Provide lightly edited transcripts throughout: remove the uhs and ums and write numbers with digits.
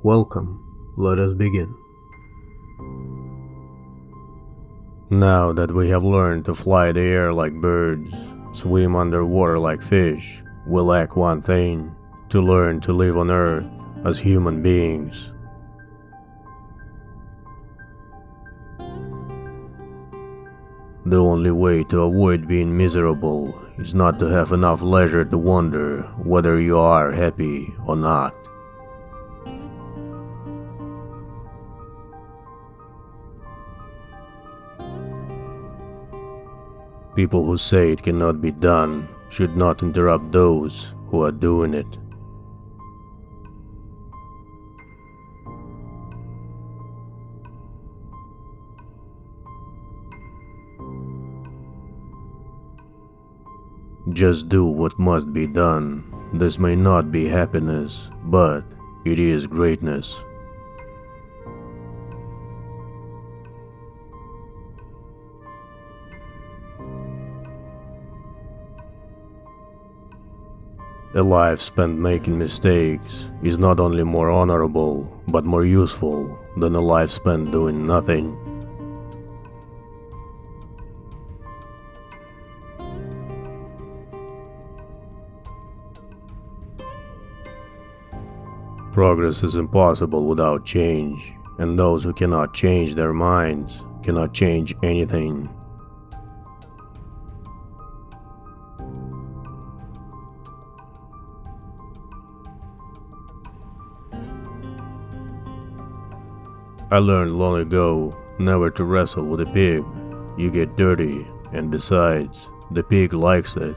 Welcome, let us begin. Now that we have learned to fly the air like birds, swim underwater like fish, we lack one thing: to learn to live on Earth as human beings. The only way to avoid being miserable is not to have enough leisure to wonder whether you are happy or not. People who say it cannot be done should not interrupt those who are doing it. Just do what must be done. This may not be happiness, but it is greatness. A life spent making mistakes is not only more honorable, but more useful than a life spent doing nothing. Progress is impossible without change, and those who cannot change their minds cannot change anything. I learned long ago never to wrestle with a pig. You get dirty, and besides, the pig likes it.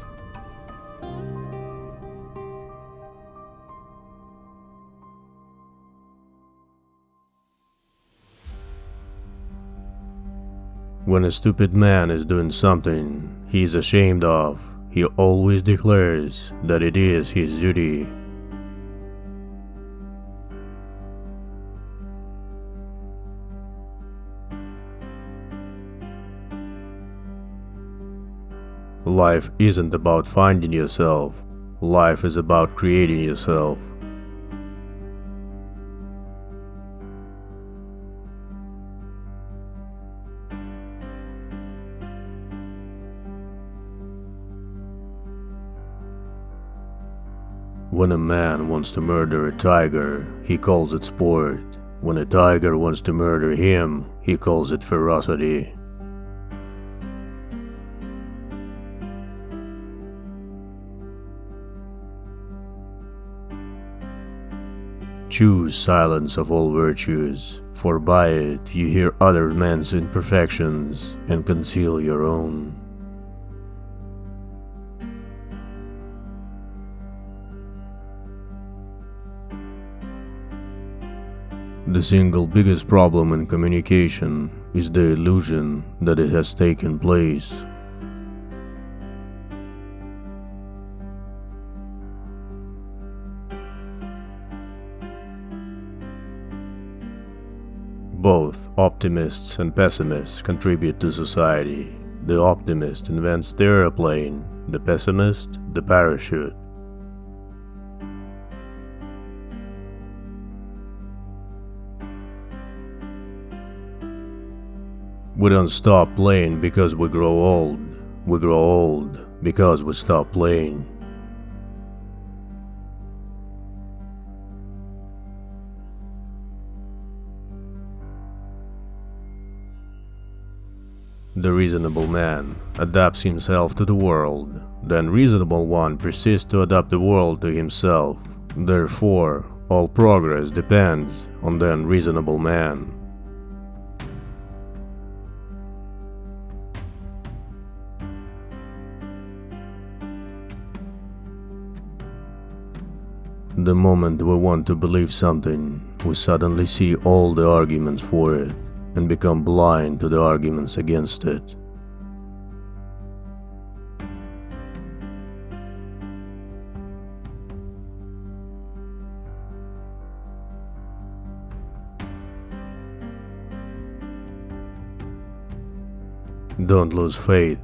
When a stupid man is doing something he is ashamed of, he always declares that it is his duty. Life isn't about finding yourself. Life is about creating yourself. When a man wants to murder a tiger, he calls it sport. When a tiger wants to murder him, he calls it ferocity. Choose silence of all virtues, for by it you hear other men's imperfections and conceal your own. The single biggest problem in communication is the illusion that it has taken place. Both optimists and pessimists contribute to society. The optimist invents the aeroplane, the pessimist the parachute. We don't stop playing because we grow old. We grow old because we stop playing. The reasonable man adapts himself to the world. The unreasonable one persists to adapt the world to himself. Therefore, all progress depends on the unreasonable man. The moment we want to believe something, we suddenly see all the arguments for it and become blind to the arguments against it. Don't lose faith.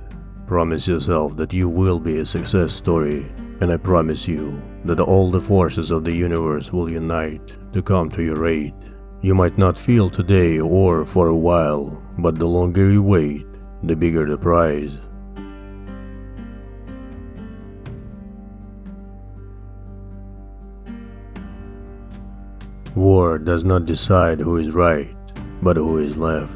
Promise yourself that you will be a success story, and I promise you, that all the forces of the universe will unite to come to your aid. You might not feel today or for a while, but the longer you wait, the bigger the prize. War does not decide who is right, but who is left.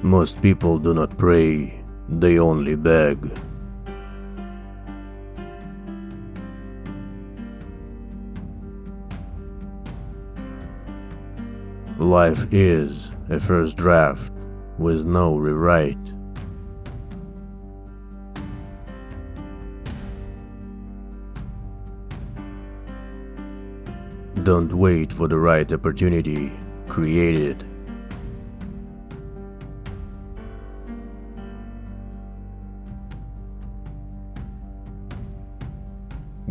Most people do not pray, they only beg. Life is a first draft with no rewrite. Don't wait for the right opportunity, create it.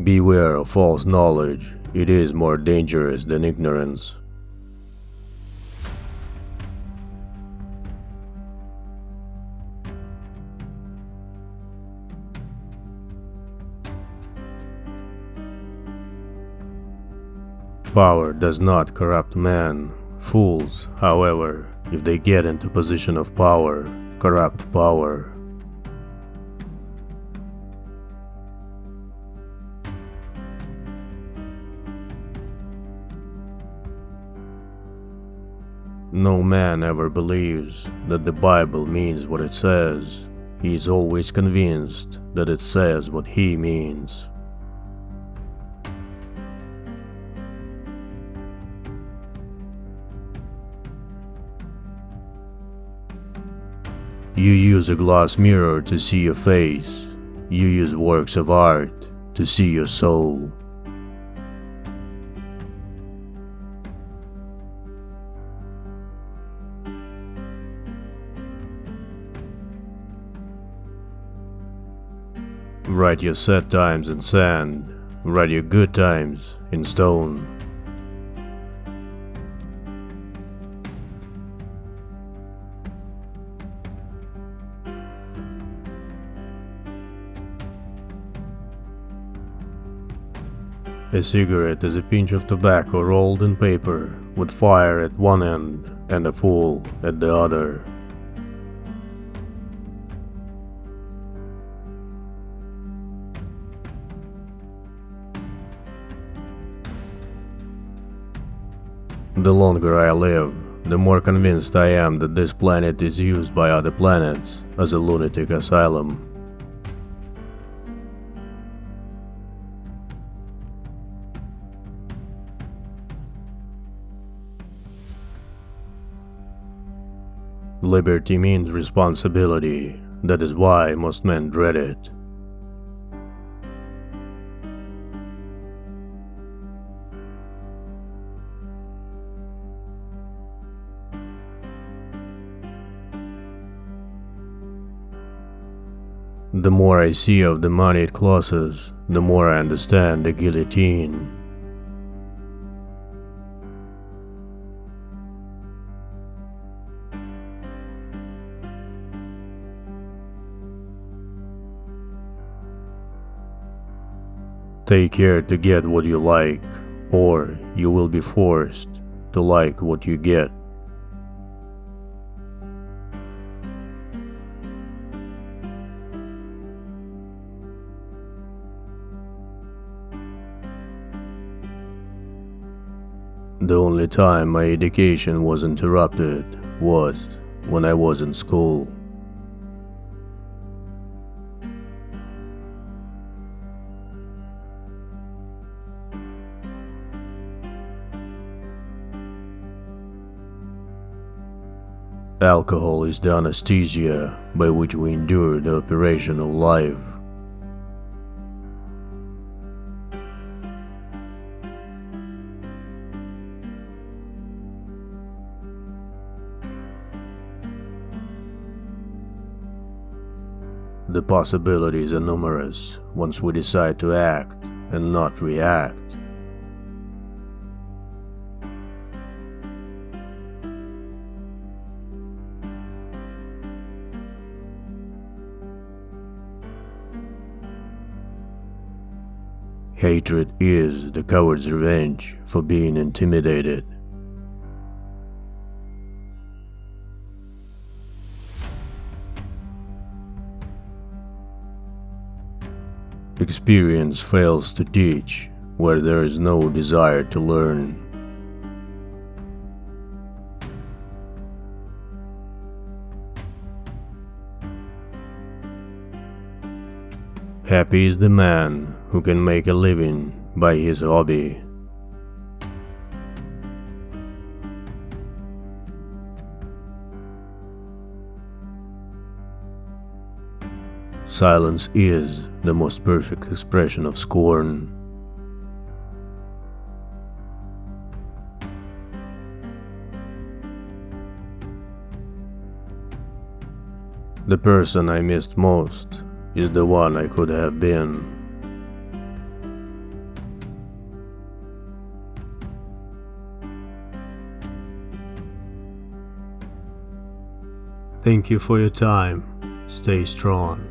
Beware of false knowledge, it is more dangerous than ignorance. Power does not corrupt man. Fools, however, if they get into position of power, corrupt power. No man ever believes that the Bible means what it says. He is always convinced that it says what he means. You use a glass mirror to see your face. You use works of art to see your soul. Write your sad times in sand. Write your good times in stone. A cigarette is a pinch of tobacco rolled in paper, with fire at one end and a fool at the other. The longer I live, the more convinced I am that this planet is used by other planets as a lunatic asylum. Liberty means responsibility. That is why most men dread it. The more I see of the money it costs, the more I understand the guillotine. Take care to get what you like, or you will be forced to like what you get. The only time my education was interrupted was when I was in school. Alcohol is the anesthesia by which we endure the operation of life. The possibilities are numerous once we decide to act and not react. Hatred is the coward's revenge for being intimidated. Experience fails to teach where there is no desire to learn. Happy is the man who can make a living by his hobby. Silence is the most perfect expression of scorn. The person I missed most is the one I could have been. Thank you for your time. Stay strong.